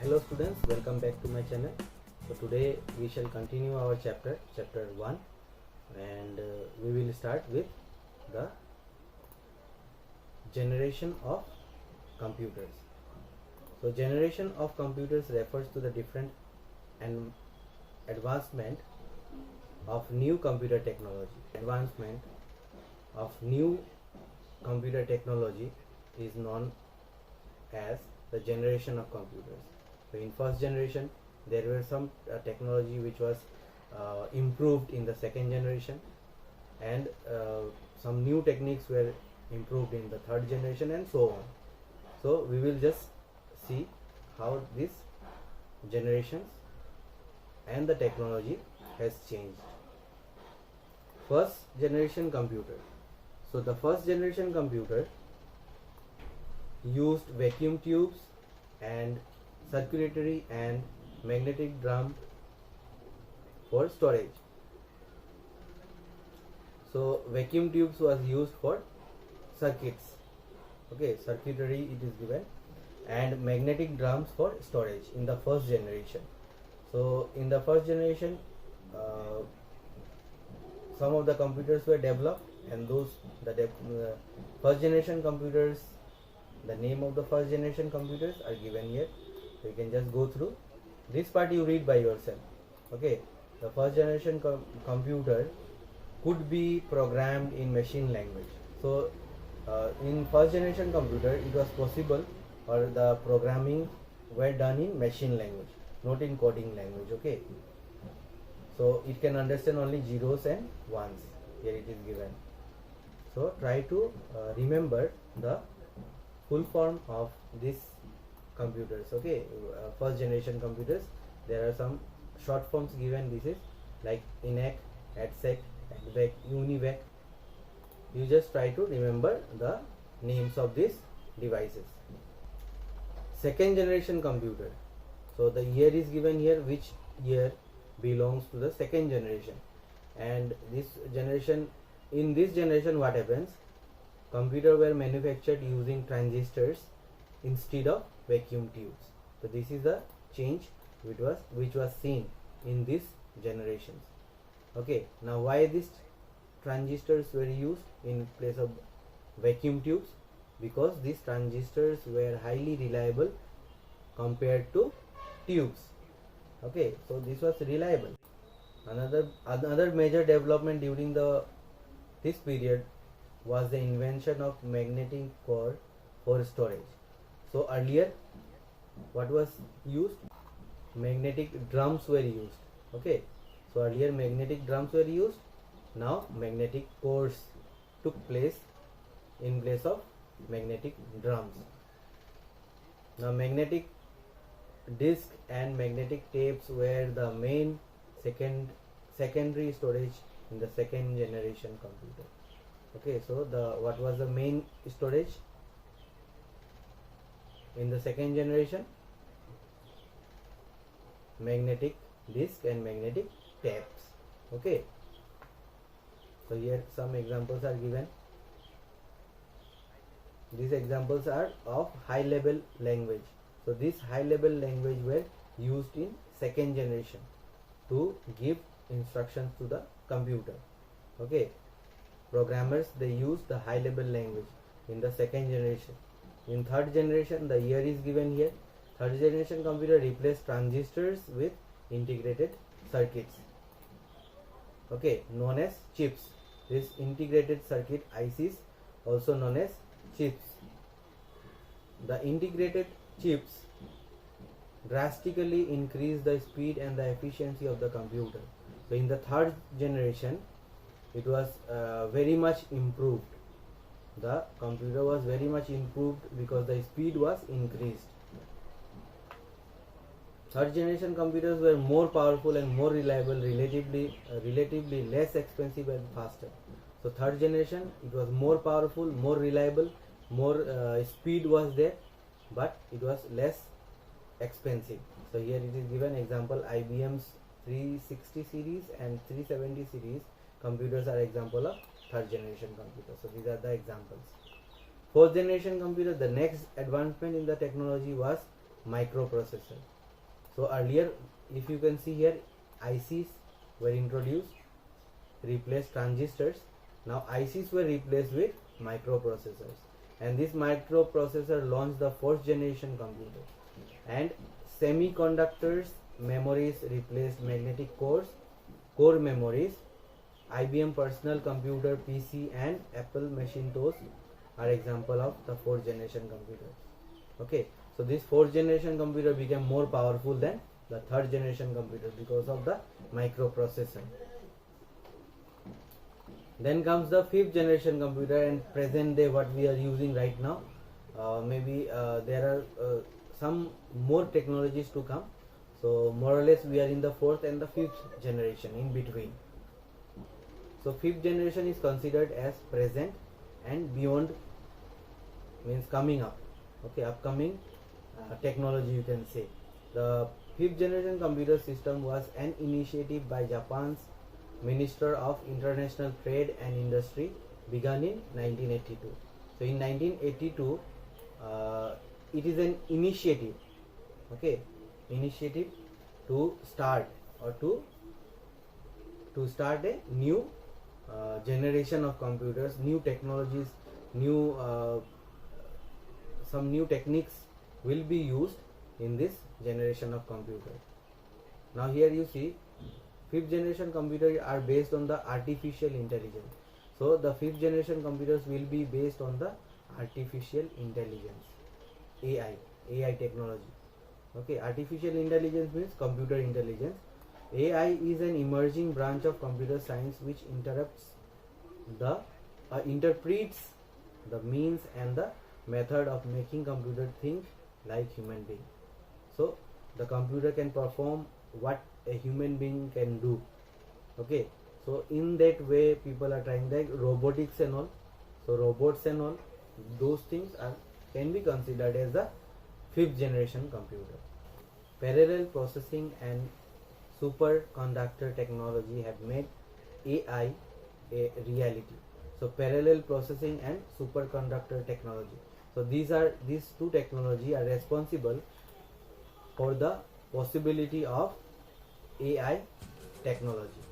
Hello students, welcome back to my channel. So today we shall continue our chapter 1, and we will start with the generation of computers. So generation of computers refers to the different and advancement of new computer technology. Advancement of new computer technology is known as the generation of computers. So in first generation there were some technology which was improved in the second generation, and some new techniques were improved in the third generation, and so on. So we will just see how these generations and the technology has changed. First generation computer. So the first generation computer used vacuum tubes and circulatory and magnetic drum for storage. So vacuum tubes was used for circuits, okay, circuitry it is given, and magnetic drums for storage in the first generation. So in the first generation some of the computers were developed, and those first generation computers, the name of the first generation computers are given here. So you can just go through this part, you read by yourself. Okay, the first generation computer could be programmed in machine language. So in first generation computer it was possible, or the programming were done in machine language, not in coding language. Okay, so it can understand only zeros and ones. Here it is given. So try to remember the full form of these computers. Okay, first generation computers, there are some short forms given. This is like ENIAC, ADSEC, ADVEC, UNIVAC. You just try to remember the names of these devices. Second generation computer. So the year is given here, which year belongs to the second generation. And this generation, in this generation what happens, computers were manufactured using transistors instead of vacuum tubes. So this is the change which was seen in these generations. Okay, now why these transistors were used in place of vacuum tubes? Because these transistors were highly reliable compared to tubes. Okay, so this was reliable. Another major development during this period was the invention of magnetic core for storage. So earlier what was used? Magnetic drums were used. Okay, so earlier magnetic drums were used. Now magnetic cores took place in place of magnetic drums. Now magnetic disc and magnetic tapes were the main secondary storage in the second generation computer. Okay, so what was the main storage in the second generation? Magnetic disc and magnetic tapes. Okay, so here some examples are given. These examples are of high level language. So this high level language were used in second generation to give instructions to the computer. Okay, programmers, they use the high level language in the second generation. In third generation, the year is given here. Third generation computer replaced transistors with integrated circuits, okay, known as chips. This integrated circuit ICs, also known as chips. The integrated chips drastically increase the speed and the efficiency of the computer. So in the third generation it was very much improved. The computer was very much improved because the speed was increased. Third generation computers were more powerful and more reliable, relatively less expensive and faster. So third generation, it was more powerful, more reliable, more speed was there, but it was less expensive. So here it is given example, IBM's 360 series and 370 series computers are example of third generation computers. So these are the examples. Fourth generation computer, the next advancement in the technology was microprocessor. So earlier, if you can see here, ICs were introduced, replaced transistors. Now ICs were replaced with microprocessors, and this microprocessor launched the fourth generation computer. And semiconductors memories replaced magnetic core memories. IBM personal computer, PC, and Apple Macintosh are example of the fourth generation computer. Okay, so this fourth generation computer became more powerful than the third generation computer because of the microprocessor. Then comes the fifth generation computer, and present day what we are using right now. Maybe there are some more technologies to come. So more or less we are in the fourth and the fifth generation in between. So fifth generation is considered as present, and beyond means coming up. Okay, upcoming technology you can say. The fifth generation computer system was an initiative by Japan's Minister of International Trade and Industry, begun in 1982. So in 1982, it is an initiative, okay, initiative to start or to start a new generation of computers, new technologies, new some new techniques will be used in this generation of computer. Now here you see, fifth generation computers are based on the artificial intelligence. So the fifth generation computers will be based on the artificial intelligence, AI technology. Okay, artificial intelligence means computer intelligence. AI is an emerging branch of computer science which interprets the means and the method of making computer think like human being. So the computer can perform what a human being can do. Okay, so in that way people are trying, like robotics and all. So robots and all, those things can be considered as the fifth generation computer. Parallel processing and superconductor technology have made AI a reality. So parallel processing and superconductor technology. So these two technology are responsible for the possibility of AI technology.